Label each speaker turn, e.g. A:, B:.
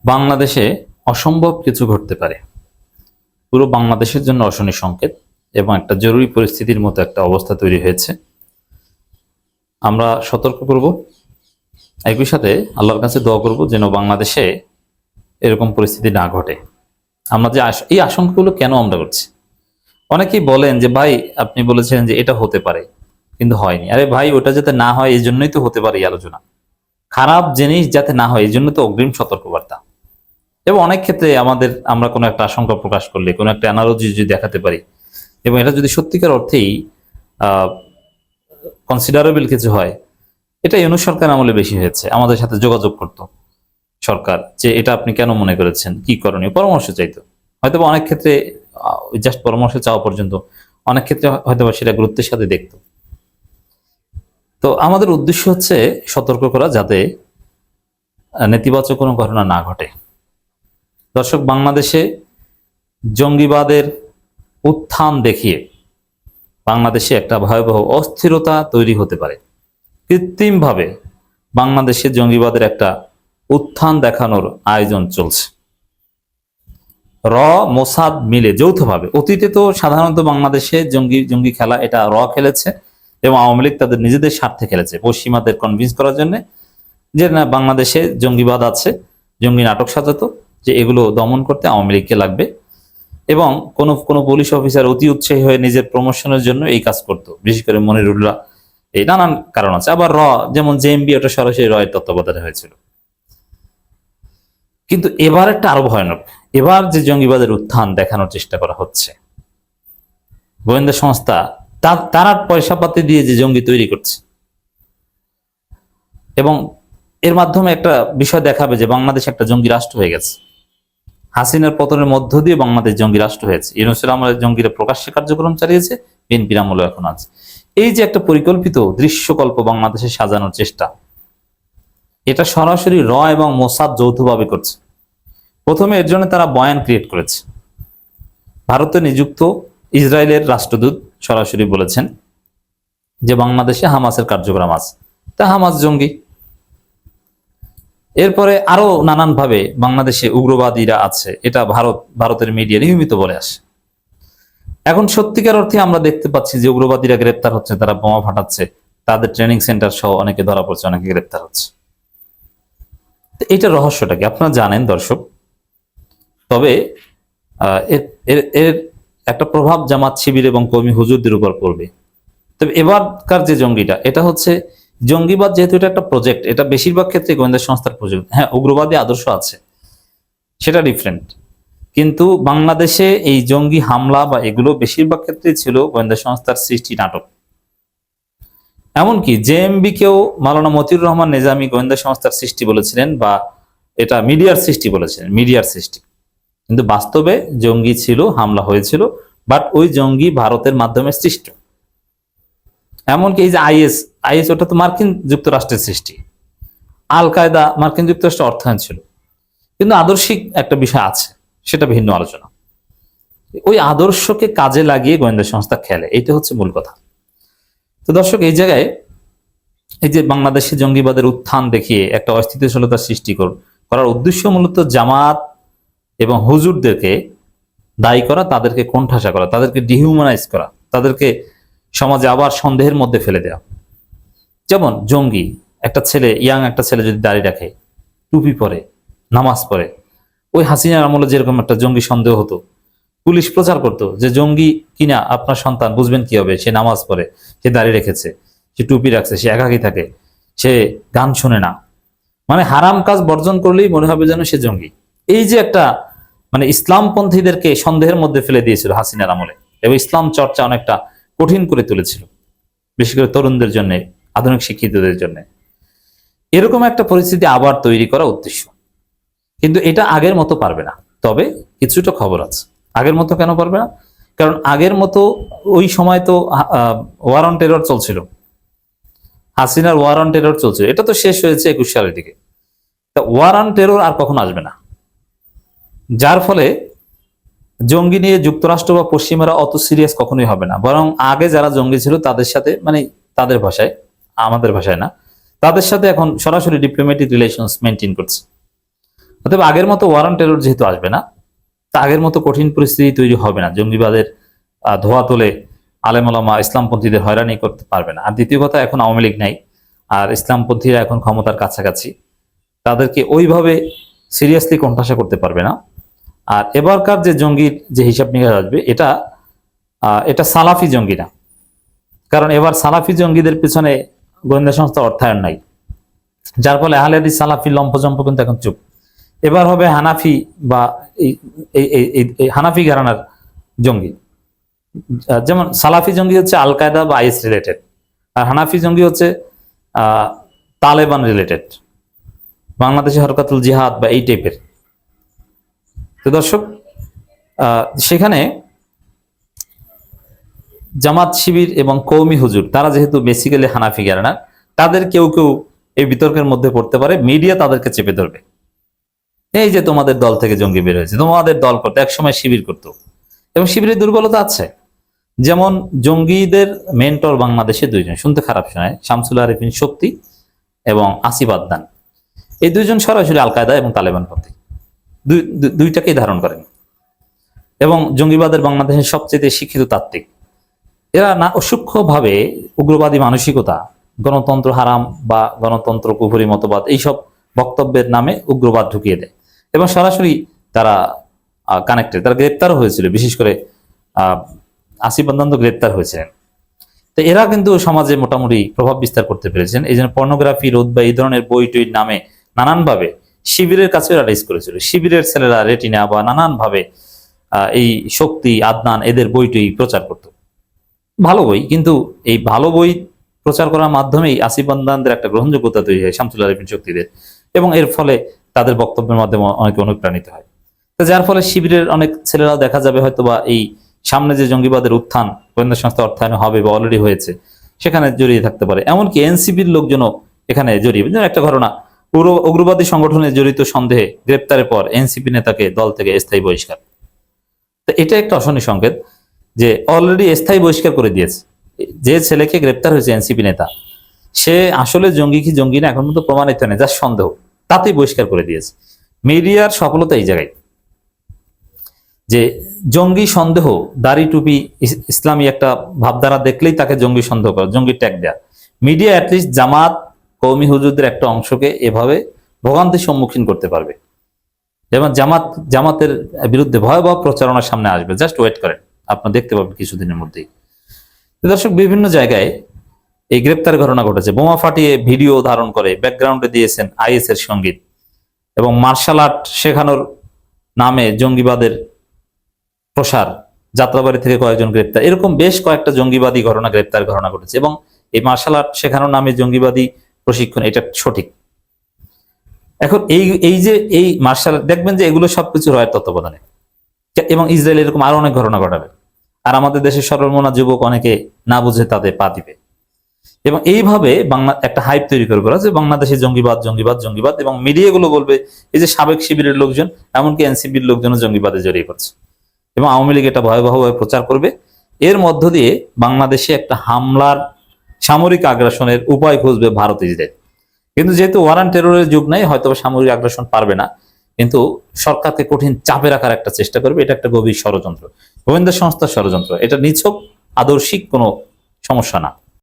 A: বাংলাদেশে অসম্ভব কিছু ঘটতে পারে। পুরো বাংলাদেশের জন্য অশনি সংকেত এবং একটা জরুরি পরিস্থিতির মতো একটা অবস্থা তৈরি হয়েছে। আমরা সতর্ক করব, একই সাথে আল্লাহর কাছে দোয়া করব যেন বাংলাদেশে এরকম পরিস্থিতি না ঘটে। আমরা যে এই আশঙ্কাগুলো কেন আমরা করছি? অনেকেই বলেন যে ভাই আপনি বলেছিলেন যে এটা হতে পারে, কিন্তু হয়নি। আরে ভাই, ওটা যাতে না হয় এই জন্যই তো হতে পারে এই আলোচনা। খারাপ জিনিস যাতে না হয় এই জন্য তো অগ্রিম সতর্কবার্তা। এবং অনেক ক্ষেত্রে আমরা কোনো একটা আশঙ্কা প্রকাশ করলে, কোনো একটা অ্যানালজি যদি দেখাতে পারি এবং এটা যদি সত্যিকার অর্থেই কনসিডারেবল কিছু হয়, এটা ইউনূস সরকার আমলে বেশি হয়েছে। আমাদের সাথে যোগাযোগ করত সরকার যে এটা আপনি কেন মনে করেছেন, কি করণীয়, পরামর্শ চাইতো। হয়তো অনেক ক্ষেত্রে জাস্ট পরামর্শ চাওয়া পর্যন্ত, অনেক ক্ষেত্রে হয়তো সেটা গুরুত্বের সাথে দেখতো। তো আমাদের উদ্দেশ্য হচ্ছে সতর্ক করা যাতে নেতিবাচক কোনো ঘটনা না ঘটে। দর্শক, বাংলাদেশে জঙ্গিবাদের উত্থান দেখিয়ে বাংলাদেশে একটা ভয়াবহ অস্থিরতা তৈরি হতে পারে। কৃত্রিমভাবে বাংলাদেশে জঙ্গিবাদের একটা উত্থান দেখানোর আয়োজন চলছে। মোসাদ মিলে যৌথভাবে, অতীতে তো সাধারণত বাংলাদেশে জঙ্গি খেলা এটা খেলেছে এবং আওয়ামী লীগ তাদের নিজেদের স্বার্থে খেলেছে, পশ্চিমাদের কনভিন্স করার জন্য যে না, বাংলাদেশে জঙ্গিবাদ আছে, জঙ্গি নাটক সাজাতো যে এগুলো দমন করতে আওয়ামী লীগকে লাগবে। এবং কোনো পুলিশ অফিসার অতি উৎসাহী হয়ে নিজের প্রমোশনের জন্য এই কাজ করত, বিশেষ করে মনিরুল্লাহ। এই নানান কারণ আছে। আবার যেমন জেএমবি, ওটা সরাসরি এর তত্ত্বাবধানে হয়েছিল। কিন্তু এবার একটা আরো ভয়ানক। এবার যে জঙ্গিবাদের উত্থান দেখানোর চেষ্টা করা হচ্ছে, গোয়েন্দা সংস্থা তারা পয়সা পাতি দিয়ে যে জঙ্গি তৈরি করছে এবং এর মাধ্যমে একটা বিষয় দেখাবে যে বাংলাদেশ একটা জঙ্গি রাষ্ট্র হয়ে গেছে। হাসিনার পতনের মধ্য দিয়ে বাংলাদেশ জঙ্গি রাষ্ট্র হয়েছে। ইউনূসের আমলে জঙ্গিরা প্রকাশ্যে কার্যক্রম চালিয়েছে, বিএনপির আমলে এখন আছে। এই যে একটা পরিকল্পিত দৃশ্যকল্প বাংলাদেশে সাজানোর চেষ্টা, এটা সরাসরি এবং মোসাদ যৌথভাবে করছে। প্রথমে এর জন্য তারা বয়ান ক্রিয়েট করেছে। ভারতে নিযুক্ত ইসরায়েলের রাষ্ট্রদূত সরাসরি বলেছেন যে বাংলাদেশে হামাসের কার্যক্রম আছে, তা হামাস জঙ্গি। এরপরে আরো নানানভাবে বাংলাদেশে উগ্রবাদীরা আছে, এটা ভারতের মিডিয়া নিয়মিত বলে আসে। এখন সত্যিকার অর্থে আমরা দেখতে পাচ্ছি যে উগ্রবাদীরা গ্রেপ্তার হচ্ছে, তারা বোমা ফাটাচ্ছে, তাদের ট্রেনিং সেন্টার সহ অনেকে ধরা পড়ছে, অনেকে গ্রেপ্তার হচ্ছে। এটা রহস্যটা কি আপনারা জানেন দর্শক? তবে এর একটা প্রভাব জামাত শিবির এবং কর্মী হুজুরদের উপর পড়বে। তবে এবারকার যে জঙ্গিটা, এটা হচ্ছে জঙ্গিবাদ, যেহেতু এটা একটা প্রজেক্ট, এটা বেশিরভাগ ক্ষেত্রে গোয়েন্দা সংস্থার প্রজেক্ট। হ্যাঁ, উগ্রবাদী আদর্শ আছে, সেটা ডিফারেন্ট। কিন্তু বাংলাদেশে এই জঙ্গি হামলা বা এগুলো বেশিরভাগ ক্ষেত্রে ছিল গোয়েন্দা সংস্থার সৃষ্টি নাটক। এমনকি জেএমবি কেও মাওলানা মতিউর রহমান নিজামী গোয়েন্দা সংস্থার সৃষ্টি বলেছিলেন, বা এটা মিডিয়ার সৃষ্টি বলেছিলেন, মিডিয়ার সৃষ্টি। কিন্তু বাস্তবে জঙ্গি ছিল, হামলা হয়েছিল, বাট ওই জঙ্গি ভারতের মাধ্যমে সৃষ্ট। এমনকি এই যে আইএস ওটা তো মার্কিন যুক্তরাষ্ট্রের সৃষ্টি। আল কায়দা মার্কিন যুক্তরাষ্ট্রের অর্থায়ন ছিল। কিন্তু আদর্শিক একটা বিষয় আছে, সেটা ভিন্ন আলোচনা। ওই আদর্শকে কাজে লাগিয়ে গোয়েন্দা সংস্থা খেলে, এটা হচ্ছে মূল কথা। তো দর্শক, এই জায়গায় এই যে বাংলাদেশে জঙ্গিবাদের উত্থান দেখিয়ে একটা অস্থিতিশীলতা সৃষ্টি করার উদ্দেশ্য মূলত জামাত এবং হুজুরদেরকে দায়ী করা, তাদেরকে কোণঠাসা করা, তাদেরকে ডিহিউম্যানাইজ করা, তাদেরকে সমাজে আবার সন্দেহের মধ্যে ফেলে দেওয়া। যেমন জঙ্গি একটা ছেলে, ইয়াং একটা ছেলে যদি দাঁড়িয়ে রাখে, টুপি পরে, নামাজ পড়ে, ওই হাসিনার আমলে যেরকম একটা জঙ্গি সন্দেহ হতো, পুলিশ প্রচার করতো যে জঙ্গি কিনা আপনার সন্তান, বুঝবেন কি হবে, সে নামাজ পড়ে, সে দাঁড়িয়ে রেখেছে, সে টুপি রাখছে, সে একাকী থাকে, সে গান শোনে না, মানে হারাম কাজ বর্জন করলেই মনে হবে যেন সে জঙ্গি। এই যে একটা ইসলামপন্থীদেরকে সন্দেহের মধ্যে ফেলে দিয়েছিল হাসিনার আমলে, এবং ইসলাম চর্চা অনেকটা কঠিন করে তুলেছিল, বিশেষ করে তরুণদের জন্য, আধুনিক শিক্ষিতদের জন্য। এরকম একটা পরিস্থিতি আবার তৈরি করা উদ্দেশ্য। কিন্তু এটা আগের মতো পারবে না। তবে কিছুটা খবর আছে। আগের মতো কেন পারবে না? কারণ আগের মতো ওই সময় তো ওয়ার অন টেরর চলছিল, হাসিনার ওয়ার অন টেরর চলছিল। এটা তো শেষ হয়েছে 21 সালের দিকে। ওয়ার অন টেরর আর কখনো আসবে না। যার ফলে জঙ্গি নিয়ে যুক্তরাষ্ট্র বা পশ্চিমারা অত সিরিয়াস কখনোই হবে না। বরং আগে যারা জঙ্গি ছিল তাদের সাথে, তাদের ভাষায়, আমাদের ভাষায় না, তাদের সাথে এখন সরাসরি ডিপ্লোম্যাটিক রিলেশনস মেনটেন করছে। অতএব আগের মতো ওয়ার অন টেরর যেহেতু আসবে না, তা আগের মতো কঠিন পরিস্থিতি তৈরি হবে না, জঙ্গিবাদের ধোয়া তোলে আলেম ওলামা ইসলামপন্থীদের হয়রানি করতে পারবে না। আর দ্বিতীয় কথা, এখন আওয়ামী লীগ নাই, আর ইসলামপন্থীরা এখন ক্ষমতার কাছাকাছি, তাদেরকে ওইভাবে সিরিয়াসলি কোণঠাসা করতে পারবে না। আর এবারকার যে জঙ্গির যে হিসাব নিকাশ আসবে, এটা সালাফি জঙ্গি না, কারণ এবার সালাফি জঙ্গিদের পিছনে গোয়েন্দা সংস্থা অর্থায়ন নাই, যার ফলে আহলে হাদিস সালাফি লম্পজম্প কিন্তু এখন চুপ। এবার হবে হানাফি বা এই হানাফি ঘরানার জঙ্গি। যেমন সালাফি জঙ্গি হচ্ছে আল কায়দা বা আইএস রিলেটেড, আর হানাফি জঙ্গি হচ্ছে তালেবান রিলেটেড, বাংলাদেশে হরকাতুল জিহাদ বা এই টাইপের। তো দর্শক, সেখানে জামাত শিবির এবং কওমি হুজুর তারা যেহেতু বেসিক্যালি হানাফি ঘরানা, তাদের কেউ কেউ এই বিতর্কের মধ্যে পড়তে পারে, মিডিয়া তাদেরকে চেপে ধরবে। এই যে তোমাদের দল থেকে জঙ্গি বের হয়েছে, তোমাদের দল করতো, একসময় শিবির করতো, এবং শিবিরের দুর্বলতা আছে। যেমন জঙ্গিদের মেন্টর বাংলাদেশে দুইজন, শুনতে খারাপ শোনায়, শামসুল আরিফিন শক্তি এবং আসিফ আদনান, এই দুইজন সরাসরি আল কায়দা এবং তালেবান পন্থী, দুইটাকেই ধারণ করেন, এবং জঙ্গিবাদের বাংলাদেশের সবচেয়ে শিক্ষিত তাত্ত্বিক। এরা না অসূক্ষ্মভাবে উগ্রবাদী মানসিকতা, গণতন্ত্র হারাম বা গণতন্ত্র কুফরি মতবাদ, এইসব বক্তব্যের নামে উগ্রবাদ ঢুকিয়ে দেয়, এবং সরাসরি তারা কানেক্টেড, তারা গ্রেপ্তারও হয়েছিল, বিশেষ করে আসিফ আদনান তো গ্রেপ্তার হয়েছিলেন। তো এরা কিন্তু সমাজে মোটামুটি প্রভাব বিস্তার করতে পেরেছেন। এই জন্য পর্নোগ্রাফি রোধ বা এই ধরনের বই টইর নামে নানানভাবে শিবিরের কাছে অ্যাডভাইস করেছিল। শিবিরের ছেলেরা রেটিনা বা নানানভাবে এই শক্তি আদনান এদের বইটই প্রচার করত, ভালো বই, কিন্তু এই ভালো বই প্রচার করার মাধ্যমেই আসিফ আদনানদের একটা গ্রহণযোগ্যতা তৈরি হয়, শামসুল আরিফিন শক্তিদের, এবং এর ফলে তাদের বক্তব্যের মাধ্যমে অনেকে অনুপ্রাণিত হয়। তো যার ফলে শিবিরের অনেক ছেলেরাও দেখা যাবে হয়তোবা এই সামনে যে জঙ্গিবাদের উত্থান গোয়েন্দা সংস্থা অর্থায়ন হবে বা অলরেডি হয়েছে, সেখানে জড়িয়ে থাকতে পারে। এমনকি এনসিপির লোকজনও এখানে জড়িয়ে, যেমন একটা ঘটনা, উগ্রবাদী সংগঠনে জড়িত সন্দেহে গ্রেপ্তারের পর এনসিপি নেতাকে দল থেকে স্থায়ী বহিষ্কার। তো এটা একটা অশনি সংকেত যে অলরেডি স্থায়ী বহিষ্কার করে দিয়েছে। যে ছেলেকে গ্রেপ্তার হয়েছে এনসিপি নেতা, সে আসলে জঙ্গি কি জঙ্গি না এখন পর্যন্ত প্রমাণিত নেই, যার সন্দেহ, তাতেই বহিষ্কার করে দিয়েছে। মিডিয়ার সফলতা এই জায়গায় যে জঙ্গি সন্দেহ, দাড়ি টুপি ইসলামী একটা ভাবধারা দেখলেই তাকে জঙ্গি সন্দেহ করা, জঙ্গি ট্যাগ দেয়া। মিডিয়া অ্যাটলিস্ট জামাত কওমি হুজুরদের একটা অংশকে এভাবে ভোগান্তির সম্মুখীন করতে পারবে। যেমন জামাতের বিরুদ্ধে ভয়াবহ প্রচারণার সামনে আসবে, জাস্ট ওয়েট করেন, আপনারা দেখতে পাবেন কিছুদিনের মধ্যেই। দর্শক, বিভিন্ন জায়গায় এই গ্রেপ্তার ঘটনা ঘটেছে। বোমা ফাটিয়ে ভিডিও ধারণ করে ব্যাকগ্রাউন্ডে দিয়েছেন আইএস এর সঙ্গীত, এবং মার্শাল আর্ট শেখানোর নামে জঙ্গিবাদের প্রসার, যাত্রাবাড়ি থেকে কয়েকজন গ্রেপ্তার, এরকম বেশ কয়েকটা জঙ্গিবাদী গ্রেপ্তার ঘটনা ঘটেছে। এবং এই মার্শাল আর্ট শেখানোর নামে জঙ্গিবাদী প্রশিক্ষণ, এটা সঠিক। এখন এই মার্শাল আর্ট দেখবেন যে এগুলো সবকিছু রয়ের তত্ত্বাবধানে, এবং ইসরায়েল এরকম আরো অনেক ঘটনা ঘটাবে, আর আমাদের দেশের সর্বমনা যুবক অনেকে না বুঝে তাতে পা দিবে, এবং এইভাবে একটা হাইপ তৈরি করবে যে বাংলাদেশে জঙ্গিবাদ জঙ্গিবাদ জঙ্গিবাদ, এবং মিডিয়াগুলো বলবে এই যে সাবেক শিবিরের লোকজন, এমনকি এনসিপির লোকজনও জঙ্গিবাদে জড়িয়ে পড়ছে, এবং আওয়ামী লীগ এটা ভয়াবহভাবে প্রচার করবে। এর মধ্য দিয়ে বাংলাদেশে একটা হামলার, সামরিক আগ্রাসনের উপায় খুঁজবে ভারত ইসরায়েল। কিন্তু যেহেতু ওয়ার অন টেররের যুগ নাই, হয়তো সামরিক আগ্রাসন পারবে না, কিন্তু সরকারকে কঠিন চাপে রাখার একটা চেষ্টা করবে। এটা একটা গভীর ষড়যন্ত্র, গোয়েন্দা সংস্থার ষড়যন্ত্র, এটা নিছক আদর্শিক কোনো সমস্যা না।